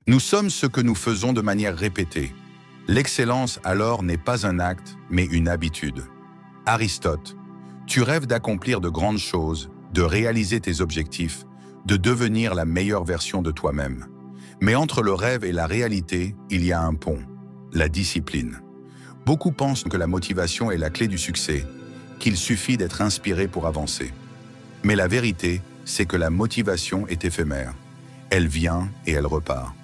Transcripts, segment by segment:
Nous sommes ce que nous faisons de manière répétée. L'excellence alors n'est pas un acte, mais une habitude. Aristote, tu rêves d'accomplir de grandes choses, de réaliser tes objectifs, de devenir la meilleure version de toi-même. Mais entre le rêve et la réalité, il y a un pont, la discipline. Beaucoup pensent que la motivation est la clé du succès, qu'il suffit d'être inspiré pour avancer. Mais la vérité, c'est que la motivation est éphémère. Elle vient et elle repart.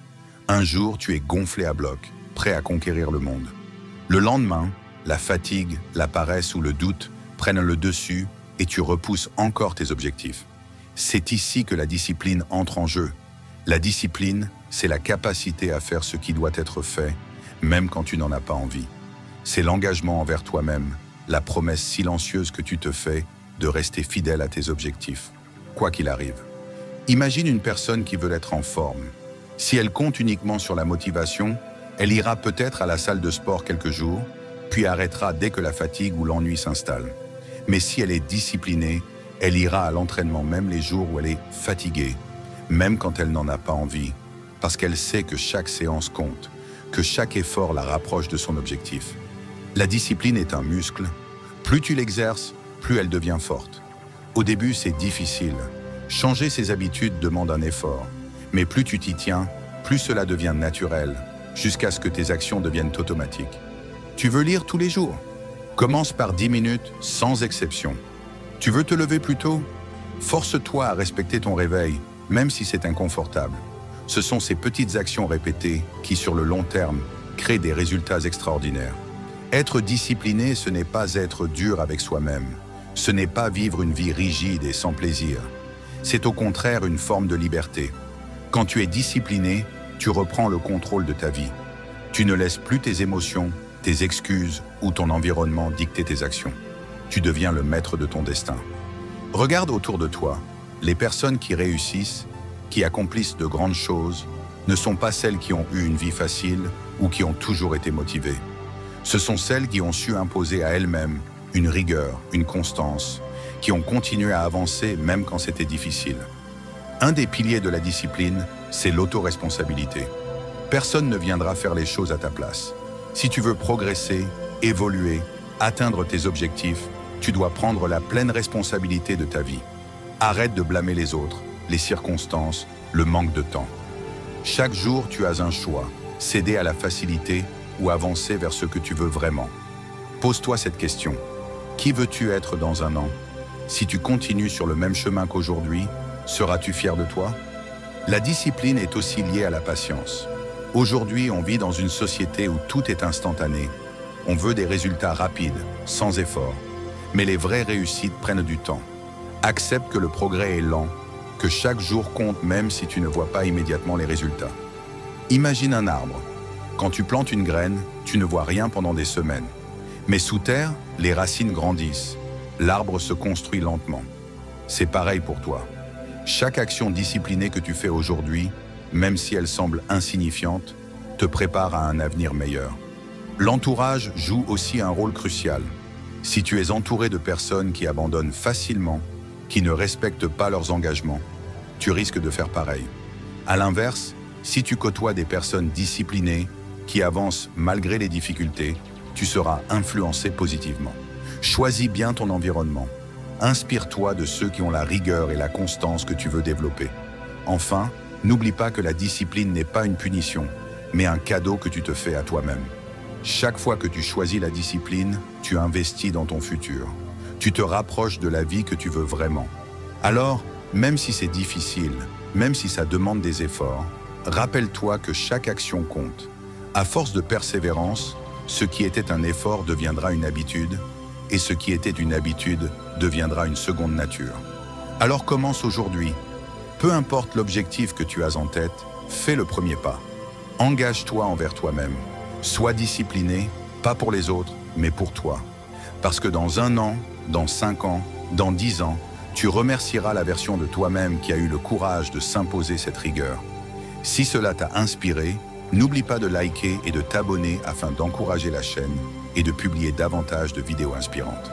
Un jour, tu es gonflé à bloc, prêt à conquérir le monde. Le lendemain, la fatigue, la paresse ou le doute prennent le dessus et tu repousses encore tes objectifs. C'est ici que la discipline entre en jeu. La discipline, c'est la capacité à faire ce qui doit être fait, même quand tu n'en as pas envie. C'est l'engagement envers toi-même, la promesse silencieuse que tu te fais de rester fidèle à tes objectifs, quoi qu'il arrive. Imagine une personne qui veut être en forme. Si elle compte uniquement sur la motivation, elle ira peut-être à la salle de sport quelques jours, puis arrêtera dès que la fatigue ou l'ennui s'installe. Mais si elle est disciplinée, elle ira à l'entraînement même les jours où elle est fatiguée, même quand elle n'en a pas envie, parce qu'elle sait que chaque séance compte, que chaque effort la rapproche de son objectif. La discipline est un muscle. Plus tu l'exerces, plus elle devient forte. Au début, c'est difficile. Changer ses habitudes demande un effort. Mais plus tu t'y tiens, plus cela devient naturel, jusqu'à ce que tes actions deviennent automatiques. Tu veux lire tous les jours? Commence par 10 minutes, sans exception. Tu veux te lever plus tôt? Force-toi à respecter ton réveil, même si c'est inconfortable. Ce sont ces petites actions répétées qui, sur le long terme, créent des résultats extraordinaires. Être discipliné, ce n'est pas être dur avec soi-même. Ce n'est pas vivre une vie rigide et sans plaisir. C'est au contraire une forme de liberté. Quand tu es discipliné, tu reprends le contrôle de ta vie. Tu ne laisses plus tes émotions, tes excuses ou ton environnement dicter tes actions. Tu deviens le maître de ton destin. Regarde autour de toi. Les personnes qui réussissent, qui accomplissent de grandes choses, ne sont pas celles qui ont eu une vie facile ou qui ont toujours été motivées. Ce sont celles qui ont su imposer à elles-mêmes une rigueur, une constance, qui ont continué à avancer même quand c'était difficile. Un des piliers de la discipline, c'est l'autoresponsabilité. Personne ne viendra faire les choses à ta place. Si tu veux progresser, évoluer, atteindre tes objectifs, tu dois prendre la pleine responsabilité de ta vie. Arrête de blâmer les autres, les circonstances, le manque de temps. Chaque jour, tu as un choix, céder à la facilité ou avancer vers ce que tu veux vraiment. Pose-toi cette question. Qui veux-tu être dans un an? Si tu continues sur le même chemin qu'aujourd'hui, seras-tu fier de toi? La discipline est aussi liée à la patience. Aujourd'hui, on vit dans une société où tout est instantané. On veut des résultats rapides, sans effort. Mais les vraies réussites prennent du temps. Accepte que le progrès est lent, que chaque jour compte même si tu ne vois pas immédiatement les résultats. Imagine un arbre. Quand tu plantes une graine, tu ne vois rien pendant des semaines. Mais sous terre, les racines grandissent. L'arbre se construit lentement. C'est pareil pour toi. Chaque action disciplinée que tu fais aujourd'hui, même si elle semble insignifiante, te prépare à un avenir meilleur. L'entourage joue aussi un rôle crucial. Si tu es entouré de personnes qui abandonnent facilement, qui ne respectent pas leurs engagements, tu risques de faire pareil. À l'inverse, si tu côtoies des personnes disciplinées, qui avancent malgré les difficultés, tu seras influencé positivement. Choisis bien ton environnement. Inspire-toi de ceux qui ont la rigueur et la constance que tu veux développer. Enfin, n'oublie pas que la discipline n'est pas une punition, mais un cadeau que tu te fais à toi-même. Chaque fois que tu choisis la discipline, tu investis dans ton futur. Tu te rapproches de la vie que tu veux vraiment. Alors, même si c'est difficile, même si ça demande des efforts, rappelle-toi que chaque action compte. À force de persévérance, ce qui était un effort deviendra une habitude, et ce qui était une habitude deviendra une seconde nature. Alors commence aujourd'hui. Peu importe l'objectif que tu as en tête, fais le premier pas. Engage-toi envers toi-même. Sois discipliné, pas pour les autres, mais pour toi. Parce que dans 1 an, dans 5 ans, dans 10 ans, tu remercieras la version de toi-même qui a eu le courage de s'imposer cette rigueur. Si cela t'a inspiré, n'oublie pas de liker et de t'abonner afin d'encourager la chaîne et de publier davantage de vidéos inspirantes.